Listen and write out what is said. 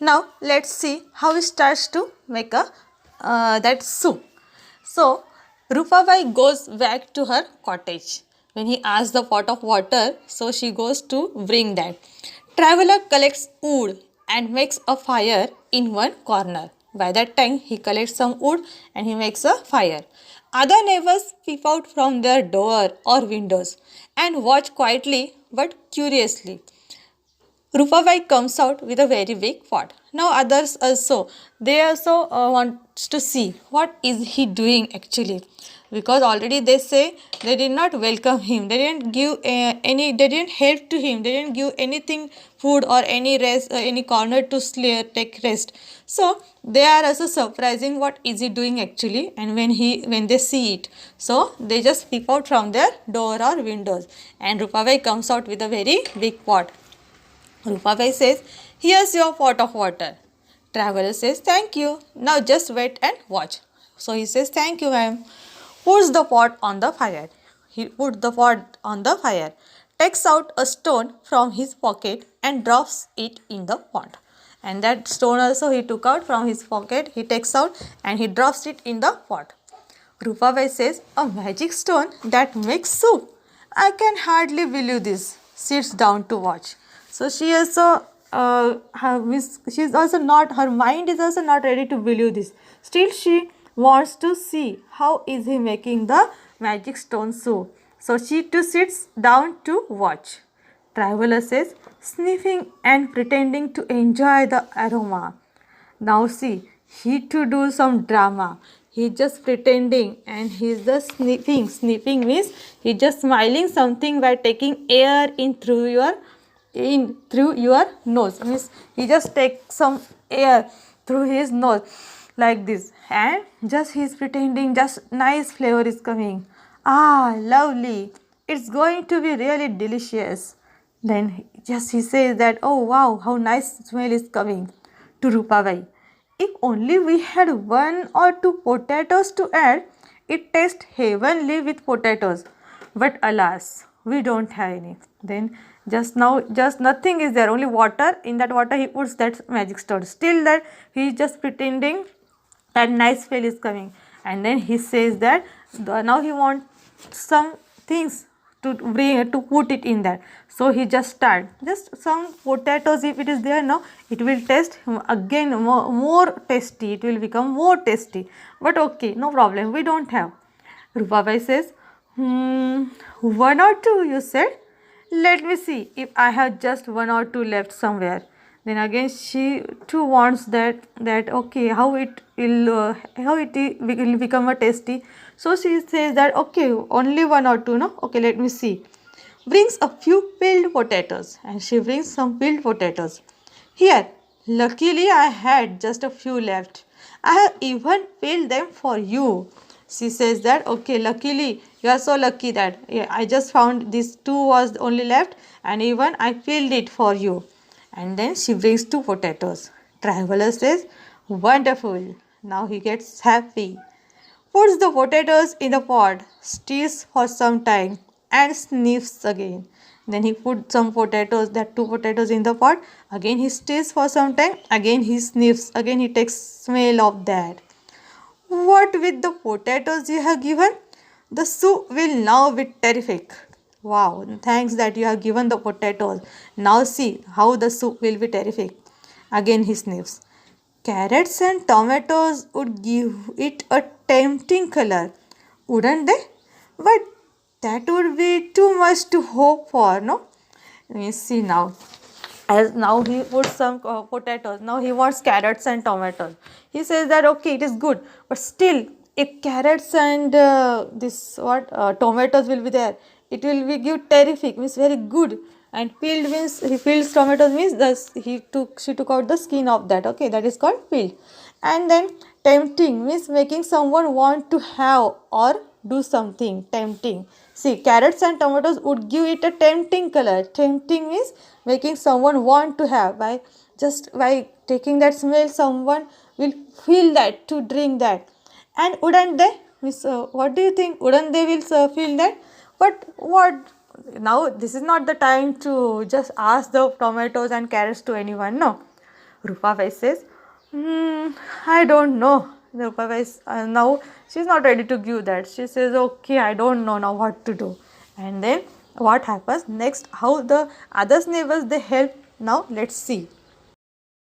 Now let's see how he starts to make a that soup. So Rupabai goes back to her cottage. When he asks the pot of water, so she goes to bring that. Traveler collects wood and makes a fire in one corner. By that time, he collects some wood and he makes a fire. Other neighbors peep out from their door or windows and watch quietly but curiously. Rupabai comes out with a very big pot. Now others also, they also want to see what is he doing actually, because already they say they did not welcome him, they didn't give they didn't help to him, they didn't give anything food or any rest, any corner to take rest. So they are also surprising what is he doing actually, and when they see it, so they just peep out from their door or windows, and Rupabai comes out with a very big pot. Rupabai says, "Here's your pot of water." Traveler says, "Thank you. Now just wait and watch." So he says, "Thank you, ma'am." Puts the pot on the fire. He put the pot on the fire, takes out a stone from his pocket and drops it in the pot. And that stone also he took out from his pocket, he takes out and he drops it in the pot. Rupabai says, "A magic stone that makes soup. I can hardly believe this." Sits down to watch. So she also, she's also not, her mind is also not ready to believe this. Still she wants to see how is he making the magic stone soup. So she too sits down to watch. Traveler says, sniffing and pretending to enjoy the aroma. Now see, he to do some drama. He just pretending and he's just sniffing. Sniffing means he just smiling something by taking air in through your nose. Means he just takes some air through his nose like this, and just he's pretending just nice flavor is coming. Ah, lovely. It's going to be really delicious. Then just he says that, oh wow, how nice smell is coming to Rupabai. If only we had one or two potatoes to add, it tastes heavenly with potatoes. But alas, we don't have any. Then just now, just nothing is there, only water. In that water, he puts that magic stone. Still that he is just pretending that nice smell is coming. And then he says that now he wants some things to bring to put it in that. So he just start just some potatoes. If it is there now, it will taste again more tasty. It will become more tasty. But okay, no problem. We don't have. Rupabai says, one or two. You said. Let me see if I have just one or two left somewhere. Then again she too wants that okay, how it will become a tasty. So she says that okay, only one or two, no, okay, let me see. Brings a few peeled potatoes, and she brings some peeled potatoes. Here, luckily I had just a few left. I have even peeled them for you. She says that okay, luckily you are so lucky that I just found these two was only left, and even I peeled it for you. And then she brings two potatoes. Traveler says, wonderful. Now he gets happy. Puts the potatoes in the pot, stirs for some time, and sniffs again. Then he put some potatoes, that two potatoes in the pot. Again he stirs for some time. Again he sniffs. Again he takes smell of that. What with the potatoes you have given? The soup will now be terrific. Wow, thanks that you have given the potatoes. Now see how the soup will be terrific. Again he sniffs. Carrots and tomatoes would give it a tempting color, wouldn't they? But that would be too much to hope for, no? Let me see now. As now he puts some potatoes. Now he wants carrots and tomatoes. He says that okay, it is good, but still, if carrots and tomatoes will be there, it will be give terrific, means very good. And peeled means he peels tomatoes means she took out the skin of that. Okay, that is called peeled. And then tempting means making someone want to have or do something tempting. See, carrots and tomatoes would give it a tempting color. Tempting means making someone want to have, by just by taking that smell, someone will feel that to drink that. And wouldn't they? Miss, what do you think? Wouldn't they will feel that? But what? Now this is not the time to just ask the tomatoes and carrots to anyone. No. Rupabai says, I don't know. Rupabai now she's not ready to give that. She says, okay, I don't know now what to do. And then what happens next? How the others neighbors they help? Now let's see.